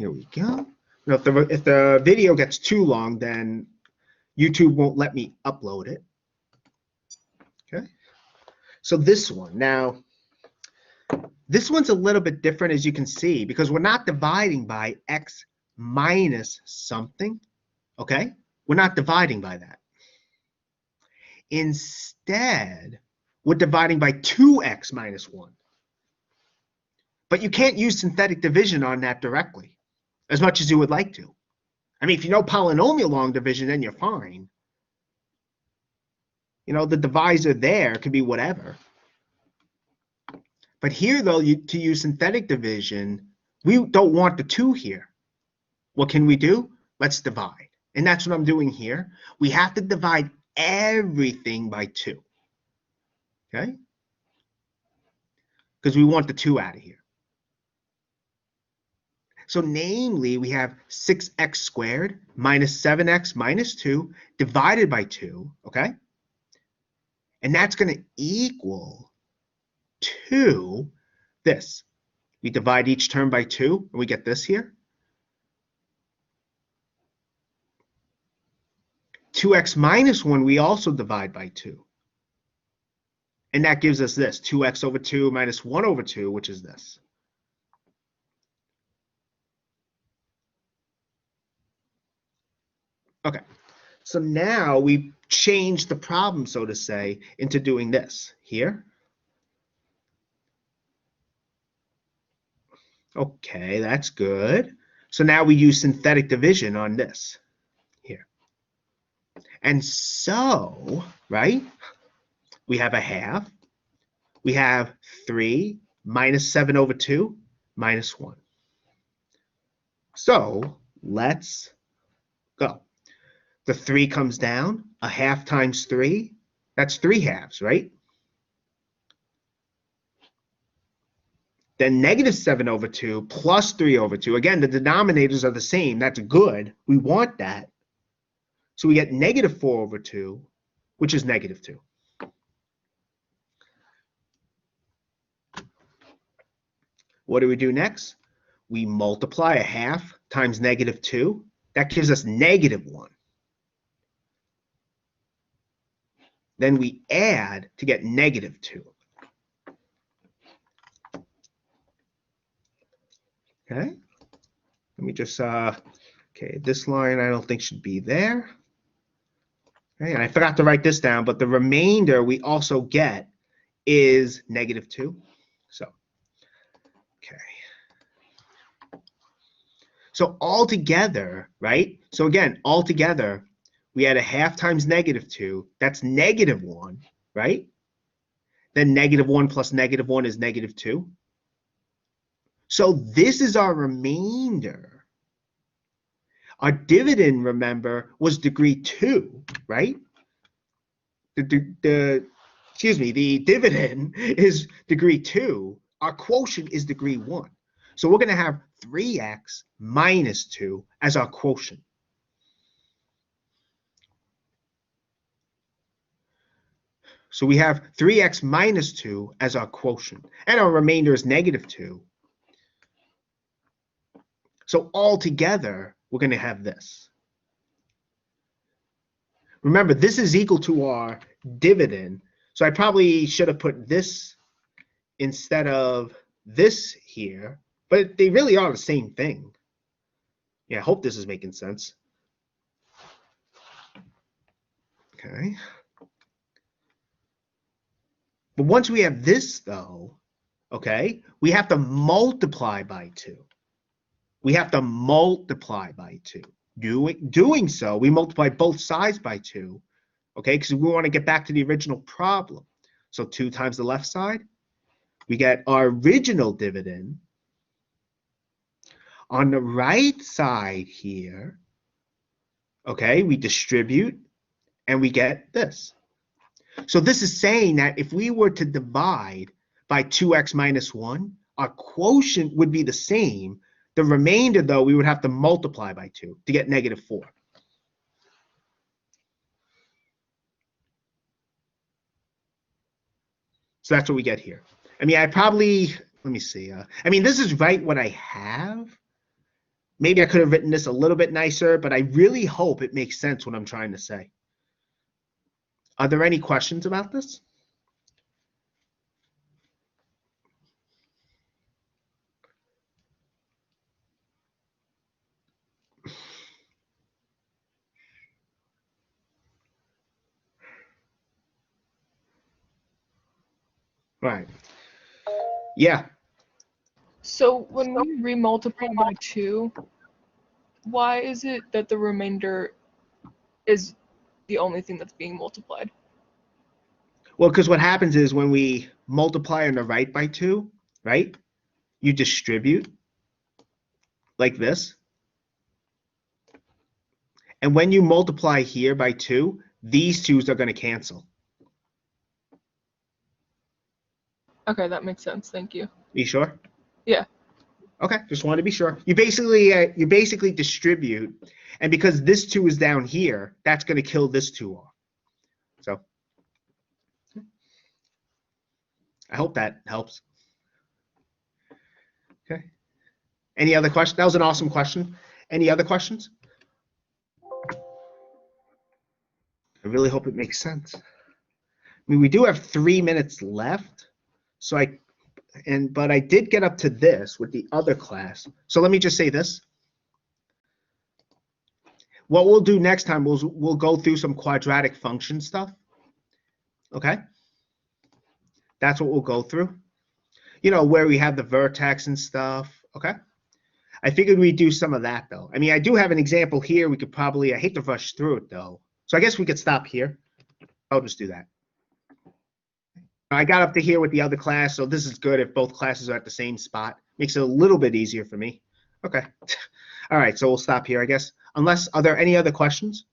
Here we go. Now, if the video gets too long, then YouTube won't let me upload it. Okay. So this one. Now, this one's a little bit different, as you can see, because we're not dividing by x minus something. Okay? We're not dividing by that. Instead, we're dividing by 2x minus 1. But you can't use synthetic division on that directly, as much as you would like to. I mean, if you know polynomial long division, then you're fine. You know, the divisor there could be whatever. But here, though, to use synthetic division, we don't want the 2 here. What can we do? Let's divide. And that's what I'm doing here. We have to divide everything by 2. Okay? Because we want the 2 out of here. So namely, we have 6x squared minus 7x minus 2 divided by 2, okay? And that's going to equal to this. We divide each term by 2, and we get this here. 2x minus 1, we also divide by 2. And that gives us this, 2x over 2 minus 1 over 2, which is this. Okay, so now we've changed the problem, so to say, into doing this here. Okay, that's good. So now we use synthetic division on this here. And so, right, we have a half. We have 3 minus 7 over 2 minus 1. So let's go. The 3 comes down. A half times 3, that's 3 halves, right? Then negative 7 over 2 plus 3 over 2. Again, the denominators are the same. That's good. We want that. So we get negative 4 over 2, which is negative 2. What do we do next? We multiply a half times negative 2. That gives us negative 1. Then we add to get negative 2. Okay, let me just, okay, this line I don't think should be there. Okay, and I forgot to write this down, but the remainder we also get is negative 2. So, okay. So altogether, right? So again, altogether, we had a half times negative 2. That's negative 1, right? Then negative 1 plus negative 1 is negative 2. So this is our remainder. Our dividend, remember, was degree 2, right? The dividend is degree 2. Our quotient is degree 1. So we're going to have 3x minus 2 as our quotient. So we have 3x minus 2 as our quotient. And our remainder is negative 2. So altogether, we're going to have this. Remember, this is equal to our dividend. So I probably should have put this instead of this here. But they really are the same thing. Yeah, I hope this is making sense. Okay. But once we have this, though, okay, we have to multiply by 2. We have to multiply by 2. Doing so, we multiply both sides by 2, okay, because we want to get back to the original problem. So 2 times the left side, we get our original dividend. On the right side here, okay, we distribute, and we get this. So this is saying that if we were to divide by 2x minus 1, our quotient would be the same. The remainder, though, we would have to multiply by 2 to get negative 4. So that's what we get here. I mean, I probably, let me see. I mean, this is right what I have. Maybe I could have written this a little bit nicer, but I really hope it makes sense what I'm trying to say. Are there any questions about this? Right. Yeah. So when we remultiply by 2, why is it that the remainder is the only thing that's being multiplied? Well, because what happens is when we multiply on the right by 2, right, you distribute like this. And when you multiply here by 2, these 2's are going to cancel. Okay, that makes sense. Thank you. You sure? Yeah. Okay, just wanted to be sure. You basically distribute, and because this 2 is down here, that's going to kill this 2 off. So I hope that helps. Okay. Any other questions? That was an awesome question. Any other questions? I really hope it makes sense. I mean, we do have 3 minutes left, so but I did get up to this with the other class. So let me just say this. What we'll do next time, we'll go through some quadratic function stuff. Okay? That's what we'll go through. You know, where we have the vertex and stuff. Okay? I figured we'd do some of that, though. I mean, I do have an example here. We could probably, I hate to rush through it, though. So I guess we could stop here. I'll just do that. I got up to here with the other class, so this is good if both classes are at the same spot. Makes it a little bit easier for me. Okay. All right, so we'll stop here, I guess. Unless, are there any other questions?